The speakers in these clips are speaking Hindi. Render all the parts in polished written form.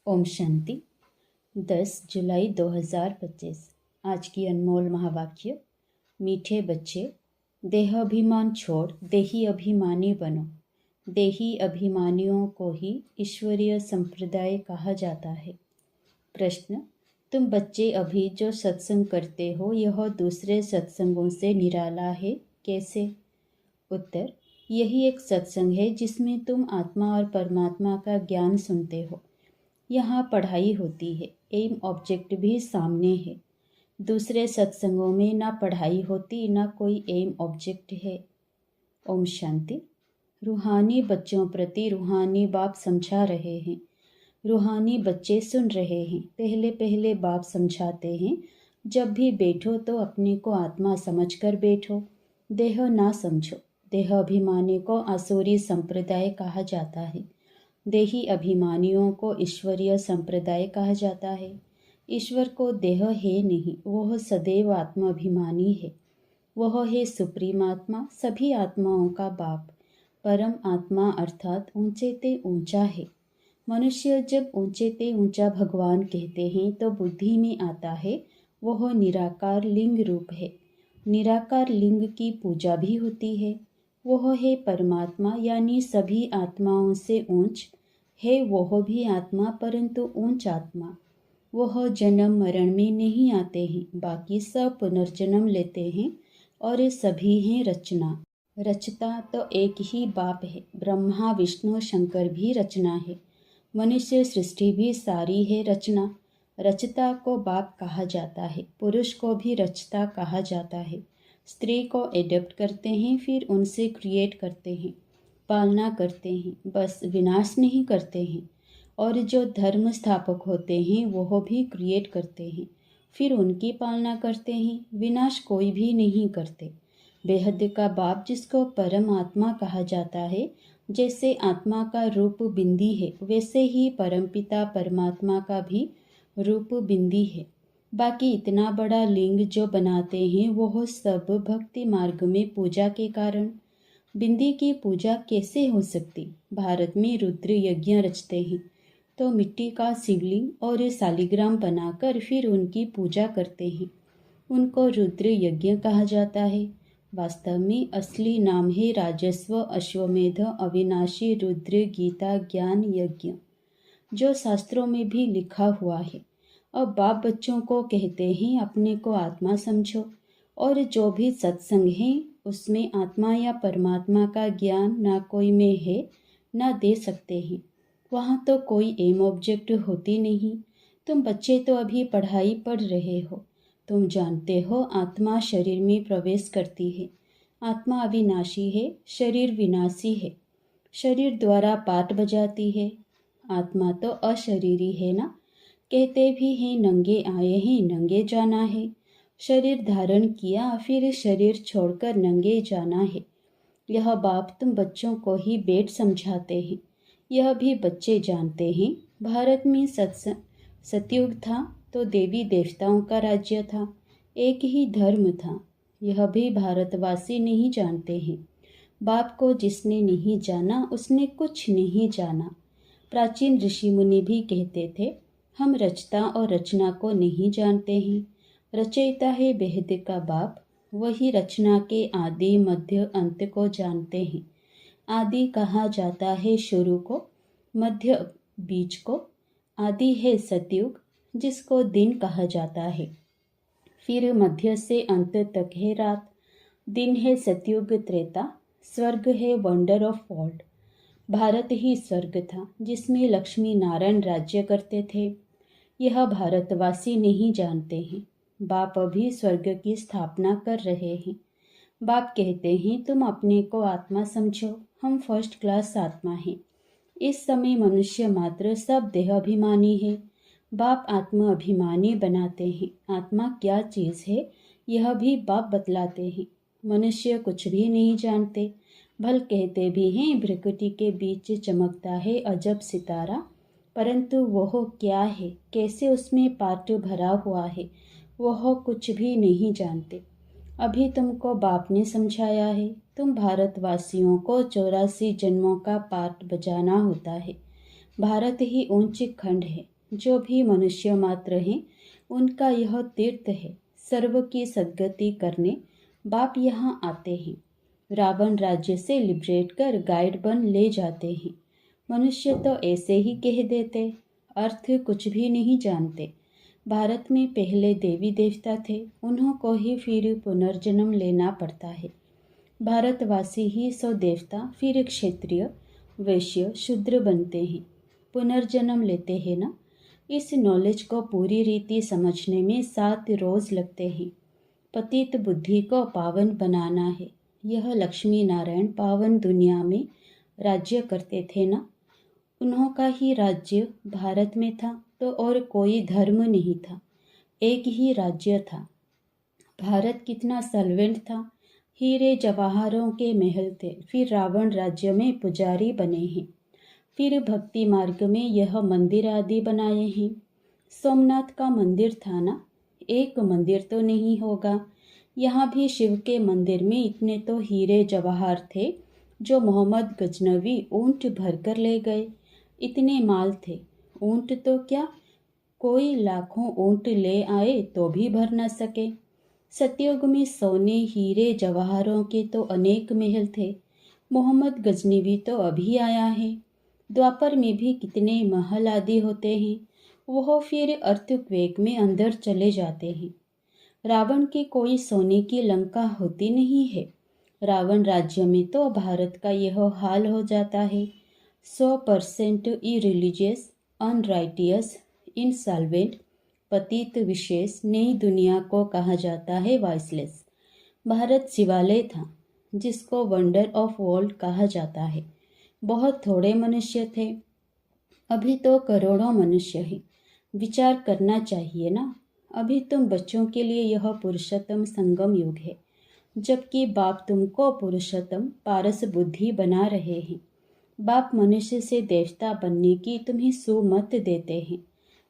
ओम शांति। 10 जुलाई 2025। आज की अनमोल महावाक्य। मीठे बच्चे, देह अभिमान छोड़ देही अभिमानी बनो। देही अभिमानियों को ही ईश्वरीय संप्रदाय कहा जाता है। प्रश्न, तुम बच्चे अभी जो सत्संग करते हो यह दूसरे सत्संगों से निराला है, कैसे? उत्तर, यही एक सत्संग है जिसमें तुम आत्मा और परमात्मा का ज्ञान सुनते हो। यहाँ पढ़ाई होती है, एम ऑब्जेक्ट भी सामने है। दूसरे सत्संगों में ना पढ़ाई होती ना कोई एम ऑब्जेक्ट है। ओम शांति। रूहानी बच्चों प्रति रूहानी बाप समझा रहे हैं। रूहानी बच्चे सुन रहे हैं। पहले पहले बाप समझाते हैं, जब भी बैठो तो अपने को आत्मा समझकर बैठो, देह ना समझो। देह अभिमानी को आसुरी संप्रदाय कहा जाता है। देही अभिमानियों को ईश्वरीय संप्रदाय कहा जाता है। ईश्वर को देह है नहीं, वह सदैव आत्माभिमानी है। वह है सुप्रीम आत्मा, सभी आत्माओं का बाप। परम आत्मा अर्थात ऊंचे ते ऊंचा है। मनुष्य जब ऊंचे ते ऊंचा भगवान कहते हैं तो बुद्धि में आता है वह निराकार लिंग रूप है। निराकार लिंग की पूजा भी होती है। वह है परमात्मा, यानी सभी आत्माओं से ऊंच है। वह भी आत्मा, परंतु ऊंच आत्मा। वह जन्म मरण में नहीं आते हैं, बाकी सब पुनर्जन्म लेते हैं और ये सभी हैं रचना। रचता तो एक ही बाप है। ब्रह्मा विष्णु शंकर भी रचना है। मनुष्य सृष्टि भी सारी है रचना। रचता को बाप कहा जाता है। पुरुष को भी रचता कहा जाता है। स्त्री को एडप्ट करते हैं, फिर उनसे क्रिएट करते हैं, पालना करते हैं, बस विनाश नहीं करते हैं। और जो धर्म स्थापक होते हैं वह भी क्रिएट करते हैं, फिर उनकी पालना करते हैं, विनाश कोई भी नहीं करते। बेहद का बाप जिसको परम आत्मा कहा जाता है, जैसे आत्मा का रूप बिंदी है वैसे ही परमपिता परमात्मा का भी रूप बिंदी है। बाकी इतना बड़ा लिंग जो बनाते हैं वह सब भक्ति मार्ग में पूजा के कारण। बिंदी की पूजा कैसे हो सकती? भारत में रुद्र यज्ञ रचते हैं तो मिट्टी का शिवलिंग और शालिग्राम बनाकर फिर उनकी पूजा करते हैं। उनको रुद्र यज्ञ कहा जाता है। वास्तव में असली नाम है राजस्व अश्वमेध अविनाशी रुद्र गीता ज्ञान यज्ञ, जो शास्त्रों में भी लिखा हुआ है। अब बाप बच्चों को कहते हैं अपने को आत्मा समझो, और जो भी सत्संग है उसमें आत्मा या परमात्मा का ज्ञान ना कोई में है ना दे सकते हैं। वहाँ तो कोई एम ऑब्जेक्ट होती नहीं। तुम बच्चे तो अभी पढ़ाई पढ़ रहे हो। तुम जानते हो आत्मा शरीर में प्रवेश करती है। आत्मा अविनाशी है, शरीर विनाशी है। शरीर द्वारा पाठ बजाती है। आत्मा तो अशरीरी है ना। कहते भी हैं नंगे आए हैं नंगे जाना है। शरीर धारण किया, फिर शरीर छोड़कर नंगे जाना है। यह बाप तुम बच्चों को ही बैठ समझाते हैं। यह भी बच्चे जानते हैं। भारत में सतयुग था तो देवी देवताओं का राज्य था, एक ही धर्म था। यह भी भारतवासी नहीं जानते हैं। बाप को जिसने नहीं जाना उसने कुछ नहीं जाना। प्राचीन ऋषि मुनि भी कहते थे, हम रचता और रचना को नहीं जानते हैं। रचयिता है बेहद का बाप, वही रचना के आदि मध्य अंत को जानते हैं। आदि कहा जाता है शुरू को, मध्य बीच को। आदि है सतयुग जिसको दिन कहा जाता है, फिर मध्य से अंत तक है रात। दिन है सतयुग त्रेता। स्वर्ग है वंडर ऑफ वर्ल्ड। भारत ही स्वर्ग था जिसमें लक्ष्मी नारायण राज्य करते थे। यह भारतवासी नहीं जानते हैं। बाप अभी स्वर्ग की स्थापना कर रहे हैं। बाप कहते हैं तुम अपने को आत्मा समझो, हम फर्स्ट क्लास आत्मा हैं। इस समय मनुष्य मात्र सब देह अभिमानी है। बाप आत्मा अभिमानी बनाते हैं। आत्मा क्या चीज़ है यह भी बाप बतलाते हैं। मनुष्य कुछ भी नहीं जानते। भल कहते भी हैं भ्रकुटी के बीच चमकता है अजब सितारा, परंतु वह क्या है, कैसे उसमें पाठ भरा हुआ है, वह कुछ भी नहीं जानते। अभी तुमको बाप ने समझाया है। तुम भारतवासियों को 84 जन्मों का पाठ बजाना होता है। भारत ही ऊंच खंड है। जो भी मनुष्य मात्र हैं उनका यह तीर्थ है। सर्व की सद्गति करने बाप यहाँ आते हैं। रावण राज्य से लिबरेट कर गाइड बन ले जाते हैं। मनुष्य तो ऐसे ही कह देते, अर्थ कुछ भी नहीं जानते। भारत में पहले देवी देवता थे, उन्हों को ही फिर पुनर्जन्म लेना पड़ता है। भारतवासी ही सौ देवता फिर क्षत्रिय वैश्य शूद्र बनते हैं, पुनर्जन्म लेते हैं ना। इस नॉलेज को पूरी रीति समझने में 7 रोज लगते हैं। पतित बुद्धि को पावन बनाना है। यह लक्ष्मी नारायण पावन दुनिया में राज्य करते थे ना। उन्हों का ही राज्य भारत में था तो और कोई धर्म नहीं था, एक ही राज्य था। भारत कितना सॉल्वेंट था, हीरे जवाहरों के महल थे। फिर रावण राज्य में पुजारी बने हैं, फिर भक्ति मार्ग में यह मंदिर आदि बनाए हैं। सोमनाथ का मंदिर था ना, एक मंदिर तो नहीं होगा। यहाँ भी शिव के मंदिर में इतने तो हीरे जवाहर थे जो मोहम्मद गजनवी ऊंट भरकर ले गए। इतने माल थे, ऊंट तो क्या, कोई लाखों ऊंट ले आए तो भी भर न सके। सतयुग में सोने हीरे जवाहरों के तो अनेक महल थे। मोहम्मद गजनवी तो अभी आया है। द्वापर में भी कितने महल आदि होते हैं, वह फिर अर्थक्वेक में अंदर चले जाते हैं। रावण की कोई सोने की लंका होती नहीं है। रावण राज्य में तो भारत का यह हाल हो जाता है। 100% इरिलीजियस, अनराइटियस, इंसॉल्वेंट, पतित विशेष नई दुनिया को कहा जाता है वाइसलेस। भारत शिवालय था जिसको वंडर ऑफ वर्ल्ड कहा जाता है। बहुत थोड़े मनुष्य थे, अभी तो करोड़ों मनुष्य हैं। विचार करना चाहिए ना। अभी तुम बच्चों के लिए यह पुरुषोत्तम संगम युग है, जबकि बाप तुमको पुरुषोत्तम पारस बुद्धि बना रहे हैं। बाप मनुष्य से देवता बनने की तुम्हें सुमत देते हैं।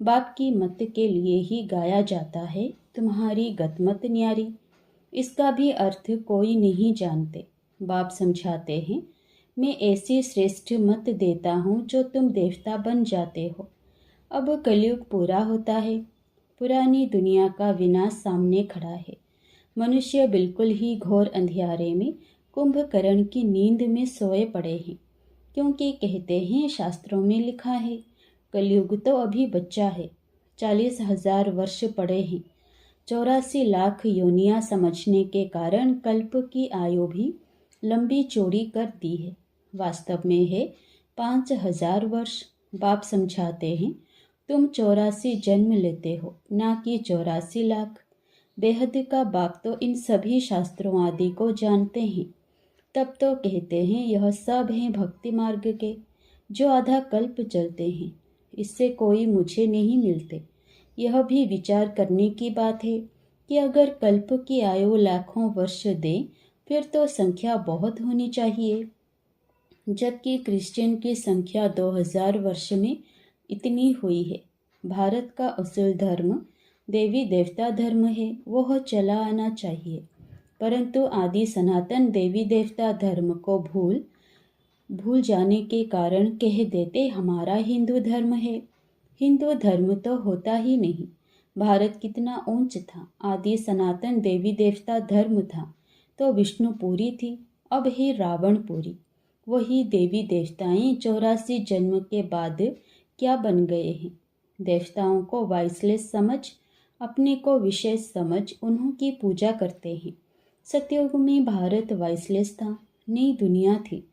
बाप की मत के लिए ही गाया जाता है तुम्हारी गतमत न्यारी। इसका भी अर्थ कोई नहीं जानते। बाप समझाते हैं, मैं ऐसी श्रेष्ठ मत देता हूँ जो तुम देवता बन जाते हो। अब कलयुग पूरा होता है, पुरानी दुनिया का विनाश सामने खड़ा है। मनुष्य बिल्कुल ही घोर अंधियारे में कुंभकर्ण की नींद में सोए पड़े हैं, क्योंकि कहते हैं शास्त्रों में लिखा है कलयुग तो अभी बच्चा है। 40,000 वर्ष पड़े हैं। 84 लाख योनियां समझने के कारण कल्प की आयु भी लंबी चौड़ी कर दी है। वास्तव में है 5,000 वर्ष। बाप समझाते हैं, तुम 84 जन्म लेते हो, ना कि 84 लाख। बेहद का बाप तो इन सभी शास्त्रों आदि को जानते हैं। तब तो कहते हैं यह सब हैं भक्ति मार्ग के, जो आधा कल्प चलते हैं। इससे कोई मुझे नहीं मिलते। यह भी विचार करने की बात है कि अगर कल्प की आयु लाखों वर्ष दे फिर तो संख्या बहुत होनी चाहिए, जबकि क्रिश्चियन की संख्या 2000 वर्ष में इतनी हुई है। भारत का असल धर्म देवी देवता धर्म है, वह चला आना चाहिए। परंतु आदि सनातन देवी देवता धर्म को भूल जाने के कारण कह देते हमारा हिंदू धर्म है। हिंदू धर्म तो होता ही नहीं। भारत कितना ऊंच था। आदि सनातन देवी देवता धर्म था तो विष्णुपुरी थी, अब है रावणपुरी। वही देवी देवताएं 84 जन्म के बाद क्या बन गए हैं। देवताओं को वाइसलेस समझ, अपने को विशेष समझ उन्हों की पूजा करते हैं। सतयुग में भारत वाइसलेस था, नई दुनिया थी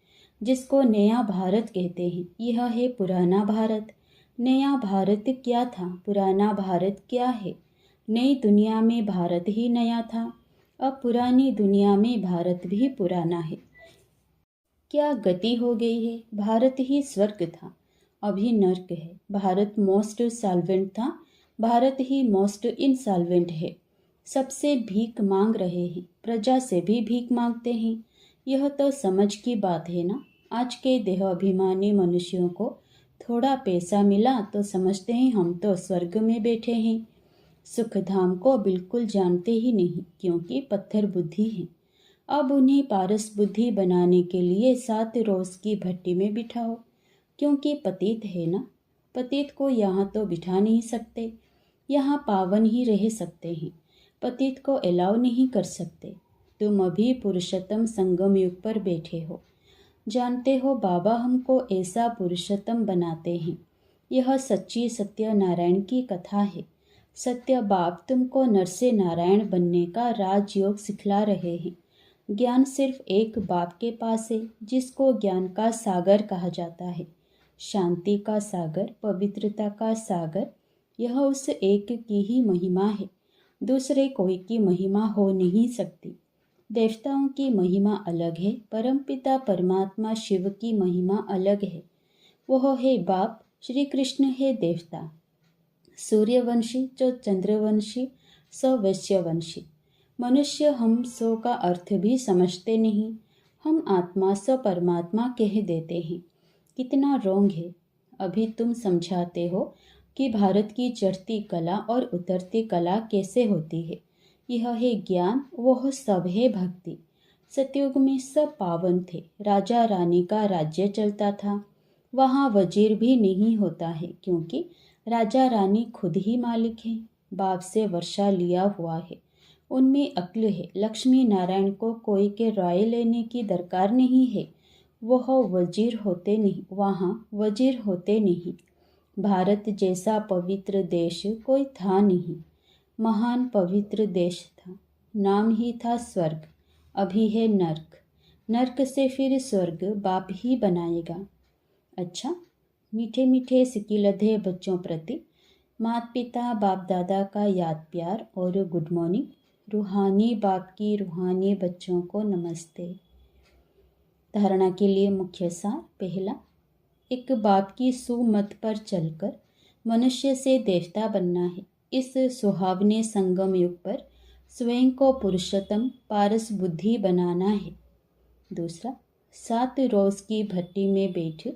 जिसको नया भारत कहते हैं। यह है पुराना भारत। नया भारत क्या था, पुराना भारत क्या है। नई दुनिया में भारत ही नया था, अब पुरानी दुनिया में भारत भी पुराना है। क्या गति हो गई है। भारत ही स्वर्ग था, अभी नर्क है। भारत मोस्ट सॉल्वेंट था, भारत ही मोस्ट इनसॉल्वेंट है। सबसे भीख मांग रहे हैं, प्रजा से भी भीख मांगते हैं। यह तो समझ की बात है ना। आज के देहाभिमानी मनुष्यों को थोड़ा पैसा मिला तो समझते हैं हम तो स्वर्ग में बैठे हैं। सुख धाम को बिल्कुल जानते ही नहीं, क्योंकि पत्थर बुद्धि है। अब उन्हें पारस बुद्धि बनाने के लिए 7 रोज की भट्टी में बिठाओ, क्योंकि पतित है ना। पतित को यहाँ तो बिठा नहीं सकते, यहाँ पावन ही रह सकते हैं, पतित को अलाउ नहीं कर सकते। तुम अभी पुरुषोत्तम संगम युग पर बैठे हो। जानते हो बाबा हमको ऐसा पुरुषोत्तम बनाते हैं। यह सच्ची सत्यनारायण की कथा है। सत्य बाप तुमको नर से नारायण बनने का राजयोग सिखला रहे हैं। ज्ञान सिर्फ एक बाप के पास है, जिसको ज्ञान का सागर कहा जाता है। शांति का सागर, पवित्रता का सागर, यह उस एक की ही महिमा है। दूसरे कोई की महिमा हो नहीं सकती। देवताओं की महिमा अलग है, परमपिता परमात्मा शिव की महिमा अलग है। वह है बाप, श्री कृष्ण है देवता। सूर्यवंशी जो चंद्रवंशी, सो वैश्यवंशी। मनुष्य हम सो का अर्थ भी समझते नहीं। हम आत्मा सो परमात्मा कह देते हैं। कितना रोंग है। अभी तुम समझाते हो कि भारत की चढ़ती कला और उतरती कला कैसे होती है। यह है ज्ञान, वह सब है भक्ति। सतयुग में सब पावन थे। राजा रानी का राज्य चलता था। वहाँ वजीर भी नहीं होता है, क्योंकि राजा रानी खुद ही मालिक हैं। बाप से वर्षा लिया हुआ है, उनमें अक्ल है। लक्ष्मी नारायण को कोई के राय लेने की दरकार नहीं है। वह वजीर होते नहीं, वहाँ वजीर होते नहीं। भारत जैसा पवित्र देश कोई था नहीं। महान पवित्र देश था। नाम ही था स्वर्ग, अभी है नर्क। नर्क से फिर स्वर्ग बाप ही बनाएगा। अच्छा, मीठे मीठे सिकिलधे बच्चों प्रति माता पिता बाप दादा का याद प्यार और गुड मॉर्निंग। रूहानी बाप की रूहानी बच्चों को नमस्ते। धारणा के लिए मुख्य सार। पहला, एक बाप की सुमत पर चलकर मनुष्य से देवता बनना है। इस सुहावने संगम युग पर स्वयं को पुरुषोत्तम पारस बुद्धि बनाना है। दूसरा, 7 रोज की भट्टी में बैठ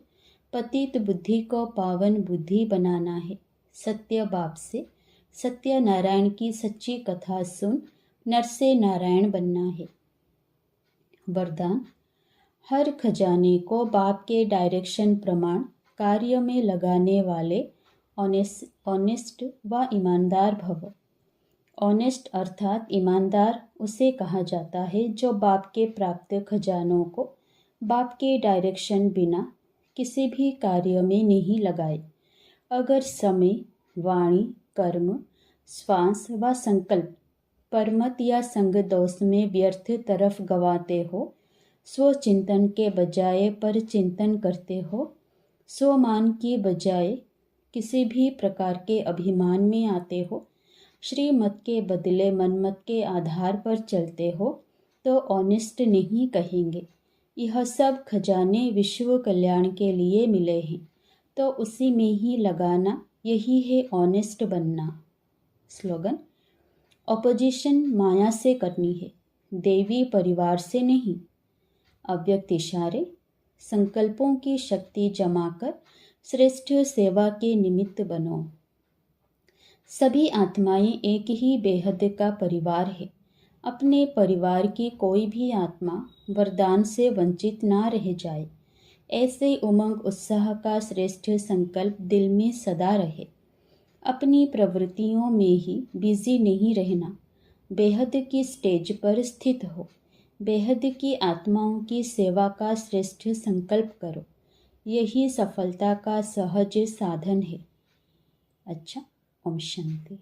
पतित बुद्धि को पावन बुद्धि बनाना है। सत्य बाप से सत्यनारायण की सच्ची कथा सुन नर से नारायण बनना है। वरदान, हर खजाने को बाप के डायरेक्शन प्रमाण कार्य में लगाने वाले ऑनेस्ट व ईमानदार भव। ऑनेस्ट अर्थात ईमानदार उसे कहा जाता है जो बाप के प्राप्त खजानों को बाप के डायरेक्शन बिना किसी भी कार्य में नहीं लगाए। अगर समय, वाणी, कर्म, श्वास व संकल्प परमत या संग दोष में व्यर्थ तरफ गवाते हो, स्वचिंतन के बजाय पर चिंतन करते हो, स्वमान की बजाय किसी भी प्रकार के अभिमान में आते हो, श्रीमत के बदले मनमत के आधार पर चलते हो, तो ऑनेस्ट नहीं कहेंगे। यह सब खजाने विश्व कल्याण के लिए मिले हैं, तो उसी में ही लगाना, यही है ऑनेस्ट बनना। स्लोगन, ऑपोजिशन माया से करनी है, देवी परिवार से नहीं। अव्यक्त इशारे, संकल्पों की शक्ति जमाकर श्रेष्ठ सेवा के निमित्त बनो। सभी आत्माएं एक ही बेहद का परिवार है। अपने परिवार की कोई भी आत्मा वरदान से वंचित ना रह जाए, ऐसे उमंग उत्साह का श्रेष्ठ संकल्प दिल में सदा रहे। अपनी प्रवृत्तियों में ही बिजी नहीं रहना, बेहद की स्टेज पर स्थित हो। बेहद की आत्माओं की सेवा का श्रेष्ठ संकल्प करो, यही सफलता का सहज साधन है। अच्छा, ओम शांति।